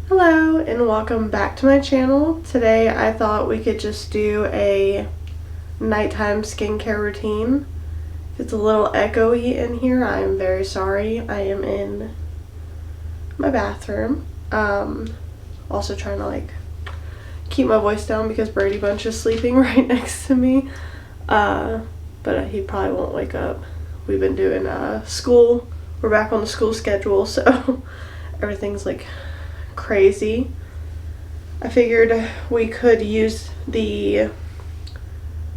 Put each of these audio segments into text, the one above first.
Hello and welcome back to my channel. Today I thought we could just do a nighttime skincare routine. If it's a little echoey in here, I am very sorry. I am in my bathroom. Also trying to keep my voice down because Brady Bunch is sleeping right next to me. But he probably won't wake up. We've been doing school. We're back on the school schedule, so everything's crazy. I figured we could use the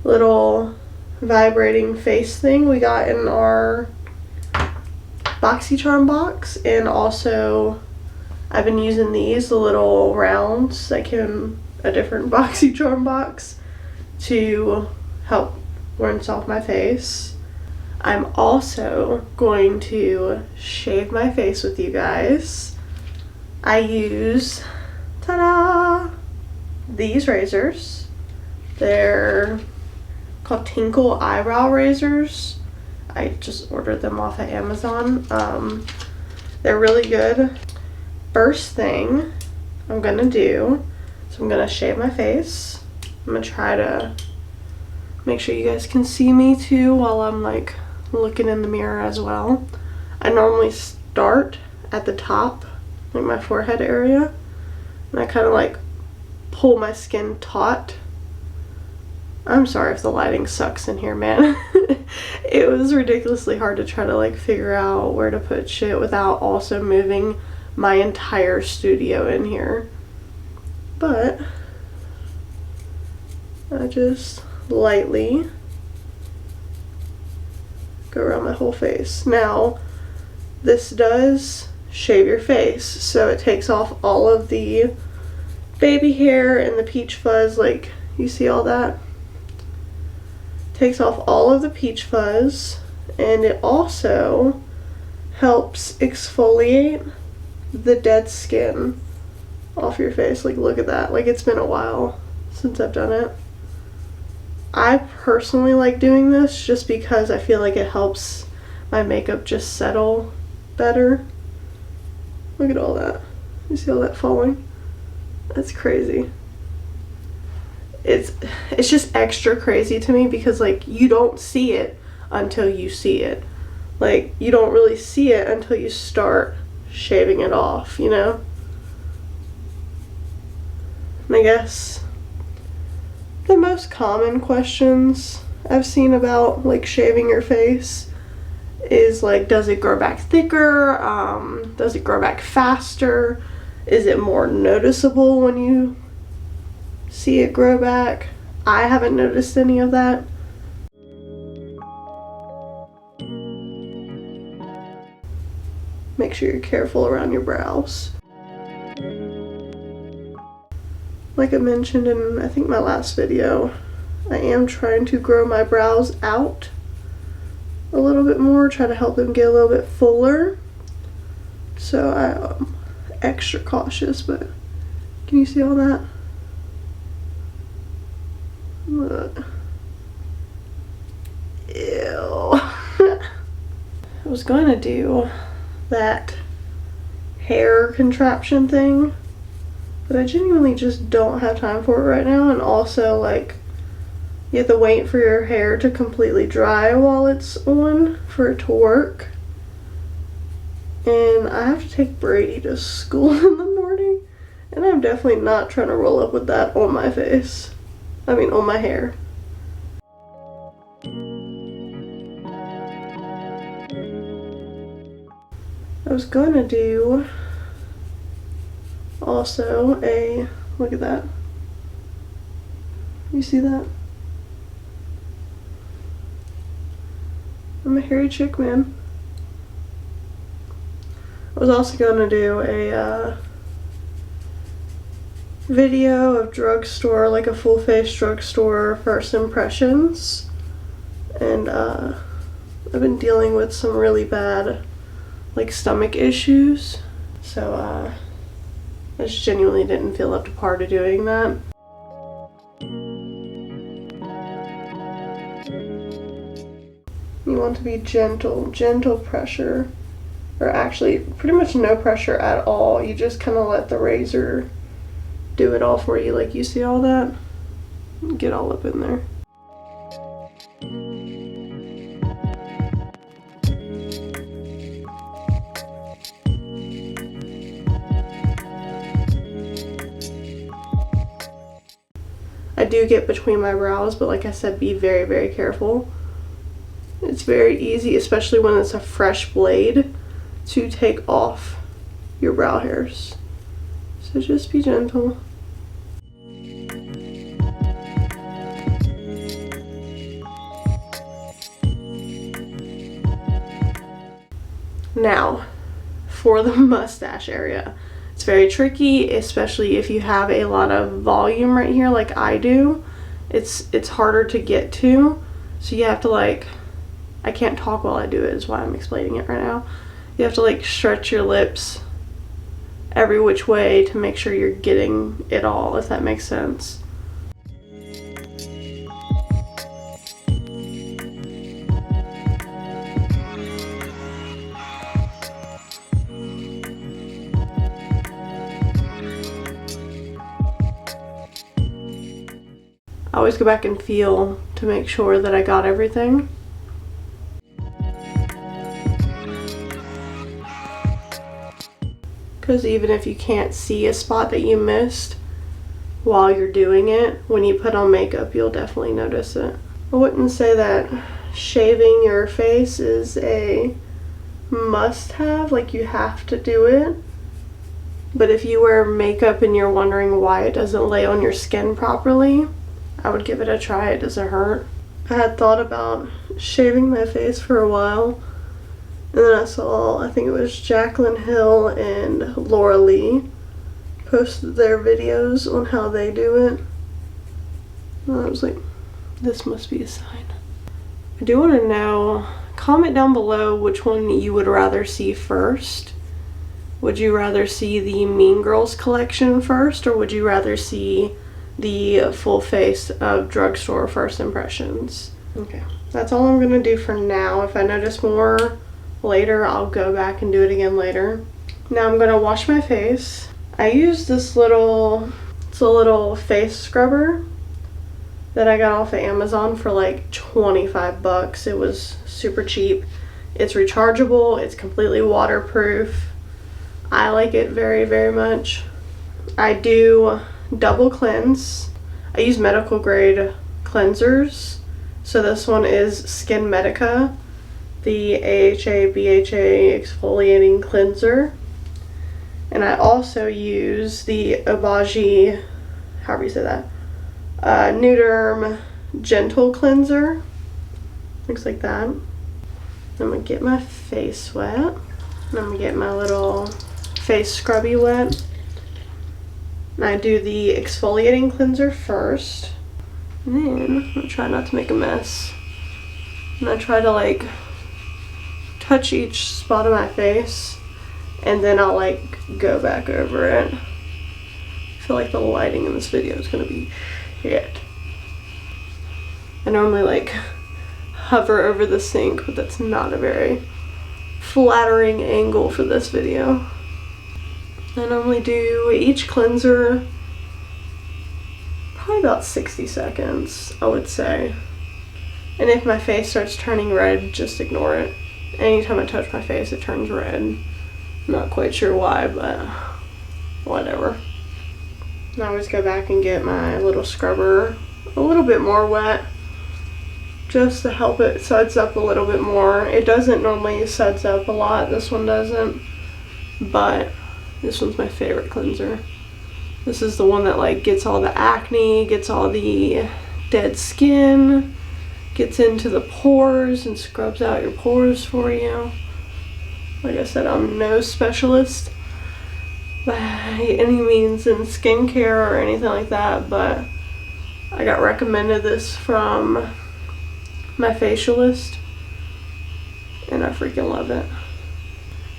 little vibrating face thing we got in our BoxyCharm box, and also I've been using these, the little rounds that came in a different BoxyCharm box, to help rinse off my face. I'm also going to shave my face with you guys. I use, ta-da, these razors. They're called Tinkle eyebrow razors. I just ordered them off of Amazon. They're really good. First thing I'm gonna do, so I'm gonna shave my face. I'm gonna try to make sure you guys can see me too while I'm looking in the mirror as well. I normally start at the top, my forehead area, and I kind of pull my skin taut. I'm sorry if the lighting sucks in here, man. It was ridiculously hard to try to figure out where to put shit without also moving my entire studio in here. But I just lightly go around my whole face. Now, this does shave your face, so it takes off all of the baby hair and the peach fuzz. You see all that? Takes off all of the peach fuzz, and it also helps exfoliate the dead skin off your face. Look at that. It's been a while since I've done it. I personally like doing this just because I feel like it helps my makeup just settle better. Look at all that. You see all that falling? That's crazy. It's just extra crazy to me because you don't see it until you see it. You don't really see it until you start shaving it off, you know? And I guess the most common questions I've seen about shaving your face is does it grow back thicker? Does it grow back faster? Is it more noticeable when you see it grow back? I haven't noticed any of that. Make sure you're careful around your brows. Like I mentioned in I think my last video, I am trying to grow my brows out a little bit more, try to help them get a little bit fuller. So I'm extra cautious, but can you see all that? Look. Ew. I was going to do that hair contraption thing, but I genuinely just don't have time for it right now, and also you have to wait for your hair to completely dry while it's on for it to work. And I have to take Brady to school in the morning, and I'm definitely not trying to roll up with that on my face. I mean, on my hair. I was gonna do also a, look at that. You see that? I'm a hairy chick, man. I was also going to do a video of drugstore, a full face drugstore first impressions. And I've been dealing with some really bad stomach issues. So I just genuinely didn't feel up to par to doing that. You want to be gentle pressure or actually pretty much no pressure at all. You just kind of let the razor do it all for you. Like, you see all that? Get all up in there. I do get between my brows, but like I said, be very, very careful. It's very easy, especially when it's a fresh blade, to take off your brow hairs. So just be gentle. Now, for the mustache area. It's very tricky, especially if you have a lot of volume right here like I do. It's harder to get to, so you have to, like, I can't talk while I do it is why I'm explaining it right now. You have to like stretch your lips every which way to make sure you're getting it all, if that makes sense. I always go back and feel to make sure that I got everything. Because even if you can't see a spot that you missed while you're doing it, when you put on makeup, you'll definitely notice it. I wouldn't say that shaving your face is a must-have, like you have to do it. But if you wear makeup and you're wondering why it doesn't lay on your skin properly, I would give it a try. It doesn't hurt. I had thought about shaving my face for a while, and then I saw, I think it was Jaclyn Hill and Laura Lee posted their videos on how they do it. And I was like, this must be a sign. I do want to know, comment down below which one you would rather see first. Would you rather see the Mean Girls collection first, or would you rather see the full face of Drugstore First Impressions? Okay, that's all I'm gonna do for now. If I notice more later, I'll go back and do it again later. Now I'm gonna wash my face. I use this little, it's a little face scrubber that I got off of Amazon for like 25 bucks. It was super cheap. It's rechargeable, it's completely waterproof. I like it very, very much. I do double cleanse. I use medical grade cleansers. So this one is Skin Medica, the AHA BHA exfoliating cleanser. And I also use the Obagi, however you say that, Nuderm Gentle Cleanser. Looks like that. I'm gonna get my face wet. And I'm gonna get my little face scrubby wet. And I do the exfoliating cleanser first. And then I'm gonna try not to make a mess. And I try to like touch each spot of my face, and then I'll like go back over it. I feel like the lighting in this video is gonna be shit. I normally like hover over the sink, but that's not a very flattering angle for this video. I normally do each cleanser probably about 60 seconds, I would say. And if my face starts turning red, just ignore it. Anytime I touch my face, it turns red. I'm not quite sure why, but whatever. And I always go back and get my little scrubber a little bit more wet, just to help it suds up a little bit more. It doesn't normally suds up a lot, this one doesn't, but this one's my favorite cleanser. This is the one that like gets all the acne, gets all the dead skin, gets into the pores and scrubs out your pores for you. Like I said, I'm no specialist by any means in skincare or anything like that, but I got recommended this from my facialist and I freaking love it.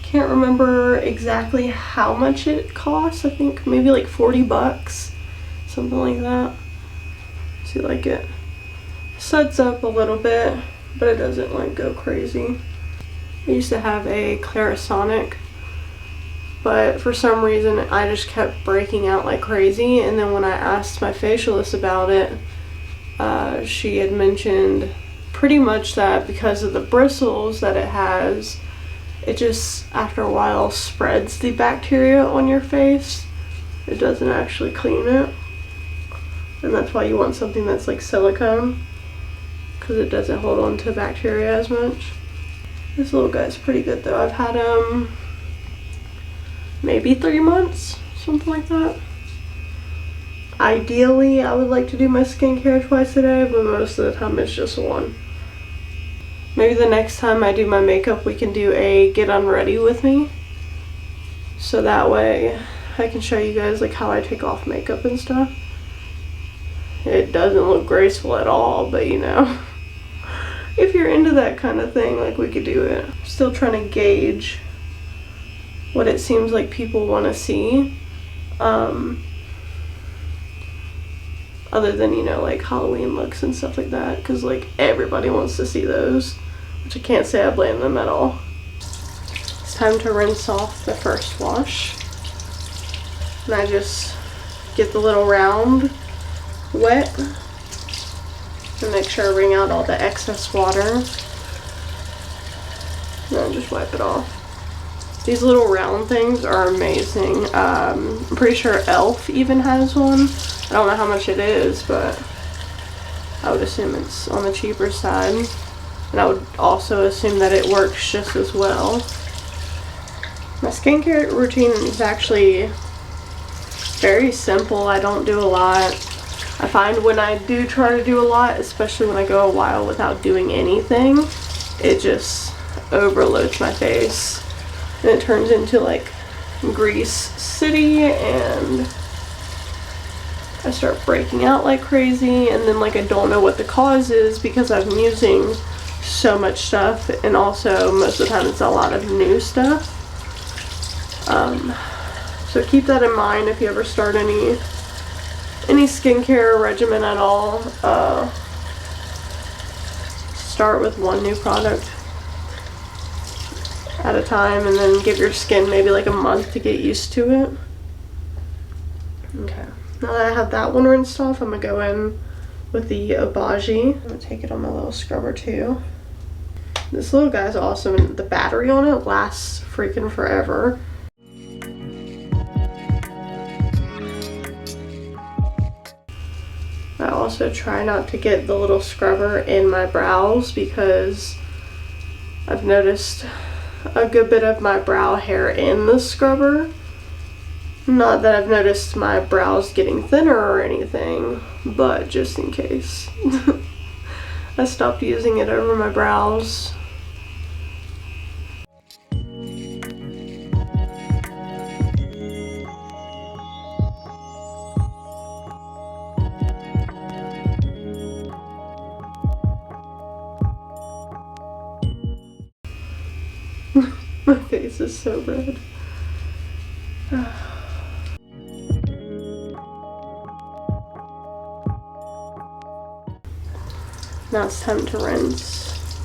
Can't remember exactly how much it costs. I think maybe like 40 bucks, something like that. See, like it suds up a little bit, but it doesn't like go crazy. I used to have a Clarisonic, but for some reason I just kept breaking out like crazy, and then when I asked my facialist about it, she had mentioned pretty much that because of the bristles that it has, it just after a while spreads the bacteria on your face. It doesn't actually clean it, and that's why you want something that's like silicone, because it doesn't hold on to bacteria as much. This little guy's pretty good though. I've had him maybe 3 months, something like that. Ideally, I would like to do my skincare twice a day, but most of the time it's just one. Maybe the next time I do my makeup, we can do a get unready with me. So that way I can show you guys like how I take off makeup and stuff. It doesn't look graceful at all, but you know, if you're into that kind of thing, like we could do it. Still trying to gauge what it seems like people want to see. Other than, you know, like Halloween looks and stuff like that, because like everybody wants to see those, which I can't say I blame them at all. It's time to rinse off the first wash, and I just get the little round wet and make sure I wring out all the excess water, and then just wipe it off. These little round things are amazing. I'm pretty sure e.l.f. even has one. I don't know how much it is, but I would assume it's on the cheaper side. And I would also assume that it works just as well. My skincare routine is actually very simple. I don't do a lot. I find when I do try to do a lot, especially when I go a while without doing anything, it just overloads my face. And it turns into like Grease City, and I start breaking out like crazy, and then like I don't know what the cause is because I'm using so much stuff, and also most of the time it's a lot of new stuff. So keep that in mind if you ever start any skincare regimen at all. Start with one new product at a time, and then give your skin maybe like a month to get used to it. Okay, now that I have that one rinsed off, I'm gonna go in with the Obagi. I'm gonna take it on my little scrubber too. This little guy's awesome, and the battery on it lasts freaking forever. I also try not to get the little scrubber in my brows because I've noticed a good bit of my brow hair in the scrubber. Not that I've noticed my brows getting thinner or anything, but just in case. I stopped using it over my brows. My face is so red. Now it's time to rinse.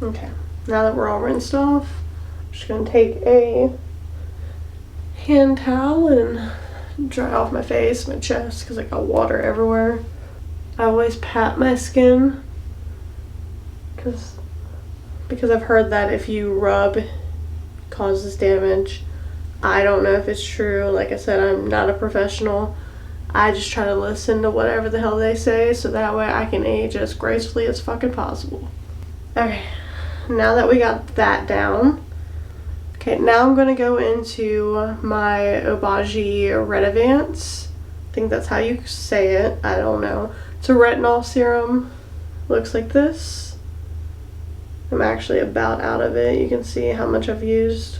Okay, now that we're all rinsed off, I'm just gonna take a hand towel and dry off my face, my chest, because I got water everywhere. I always pat my skin because I've heard that if you rub, it causes damage. I don't know if it's true. Like I said, I'm not a professional. I just try to listen to whatever the hell they say so that way I can age as gracefully as fucking possible. Okay, now that we got that down, okay, now I'm gonna go into my Obagi Retivance. I think that's how you say it. I don't know. It's a retinol serum. Looks like this. I'm actually about out of it. You can see how much I've used.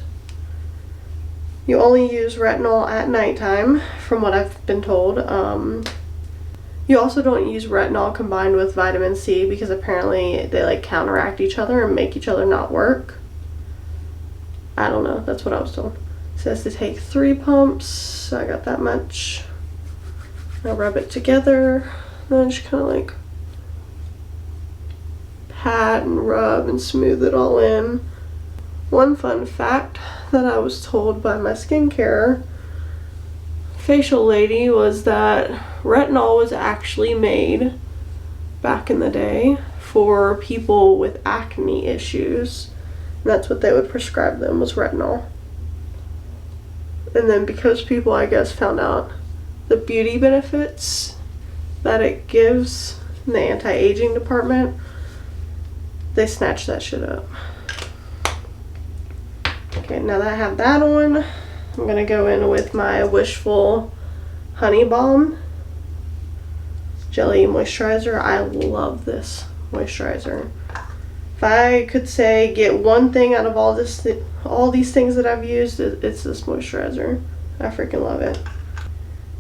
You only use retinol at nighttime, from what I've been told. You also don't use retinol combined with vitamin C because apparently they like counteract each other and make each other not work. I don't know, that's what I was told. It says to take 3 pumps, so I got that much. I'll rub it together. And then just kind of like pat and rub and smooth it all in. One fun fact that I was told by my skincare facial lady was that retinol was actually made back in the day for people with acne issues. And that's what they would prescribe them, was retinol. And then because people, I guess, found out the beauty benefits that it gives in the anti-aging department, they snatched that shit up. Okay, now that I have that on, I'm gonna go in with my Wishful Honey Balm Jelly Moisturizer. I love this moisturizer. If I could say get one thing out of all these things that I've used, it's this moisturizer. I freaking love it.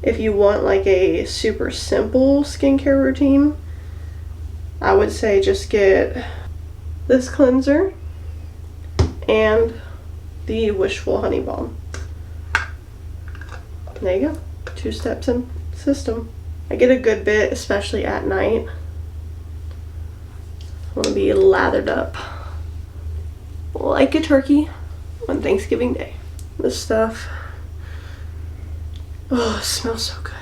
If you want like a super simple skincare routine, I would say just get this cleanser and the Wishful Honey Balm. There you go. 2 steps in system. I get a good bit, especially at night. I want to be lathered up like a turkey on Thanksgiving Day. This stuff, oh, it smells so good.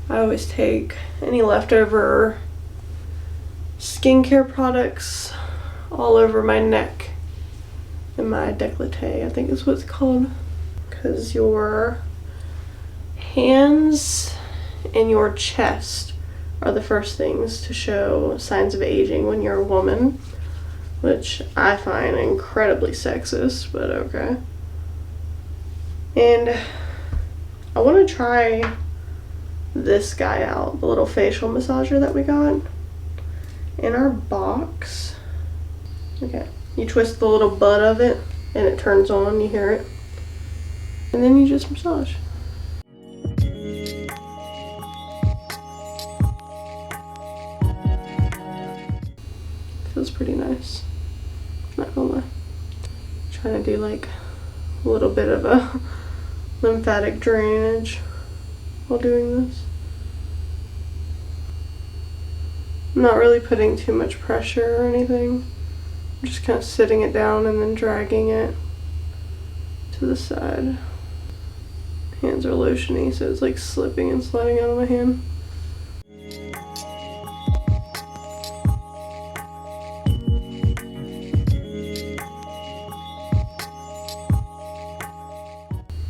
I always take any leftover skincare products all over my neck and my décolleté, I think is what it's called. Because your hands and your chest are the first things to show signs of aging when you're a woman, which I find incredibly sexist, but okay. And I want to try this guy out, the little facial massager that we got in our box. Okay, you twist the little butt of it and it turns on, you hear it, and then you just massage. Feels pretty nice, not gonna lie. Trying to do like a little bit of a lymphatic drainage while doing this. I'm not really putting too much pressure or anything. I'm just kind of sitting it down and then dragging it to the side. Hands are lotiony, so it's like slipping and sliding out of my hand.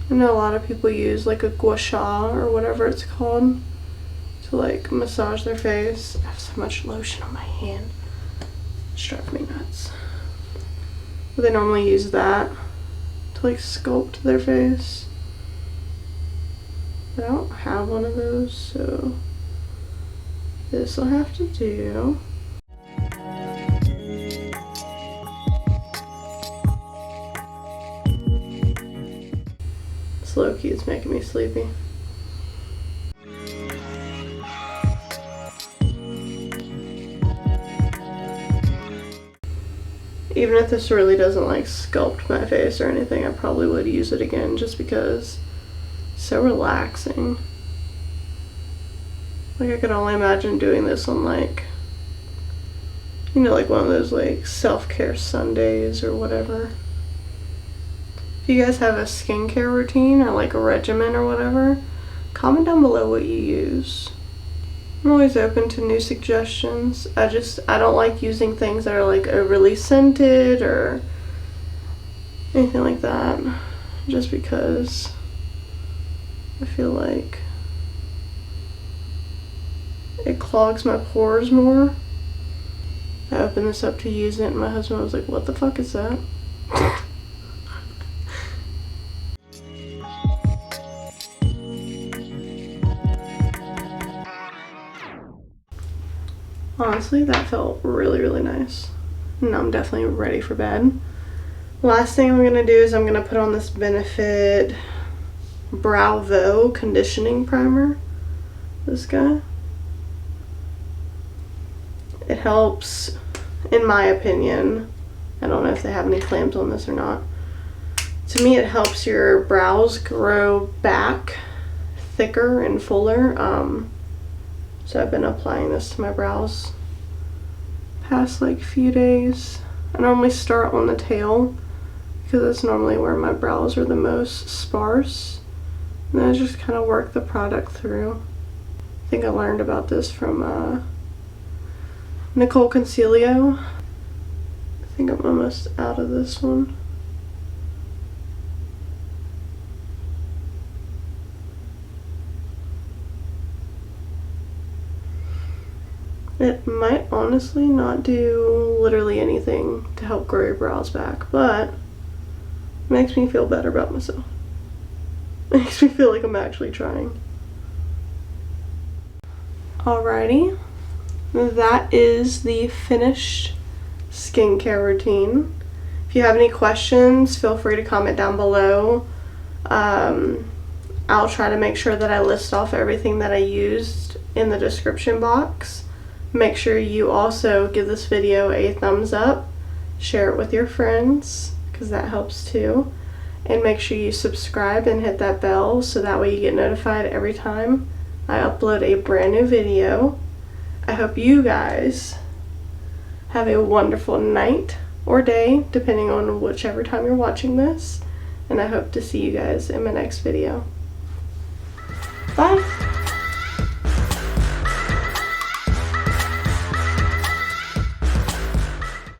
I know a lot of people use like a gua sha or whatever it's called to like massage their face. I have so much lotion on my hand. It's driving me nuts. But they normally use that to like sculpt their face. But I don't have one of those, so this will have to do. Low key, it's making me sleepy. Even if this really doesn't like sculpt my face or anything, I probably would use it again just because it's so relaxing. Like I could only imagine doing this on like, you know, like one of those like self-care Sundays or whatever. If you guys have a skincare routine or like a regimen or whatever, comment down below what you use. I'm always open to new suggestions. I don't like using things that are like overly scented or anything like that, just because I feel like it clogs my pores more. I opened this up to use it and my husband was like, what the fuck is that? Honestly, that felt really, really nice. Now I'm definitely ready for bed. Last thing I'm gonna do is I'm gonna put on this Benefit Bravo Conditioning Primer. This guy. It helps, in my opinion, I don't know if they have any claims on this or not. To me, it helps your brows grow back thicker and fuller. So I've been applying this to my brows past like few days. I normally start on the tail because that's normally where my brows are the most sparse. And then I just kind of work the product through. I think I learned about this from Nicole Concilio. I think I'm almost out of this one. It might honestly not do literally anything to help grow your brows back, but it makes me feel better about myself. It makes me feel like I'm actually trying. Alrighty, that is the finished skincare routine. If you have any questions, feel free to comment down below. I'll try to make sure that I list off everything that I used in the description box. Make sure you also give this video a thumbs up, share it with your friends, because that helps too. And make sure you subscribe and hit that bell so that way you get notified every time I upload a brand new video. I hope you guys have a wonderful night or day, depending on whichever time you're watching this. And I hope to see you guys in my next video. Bye!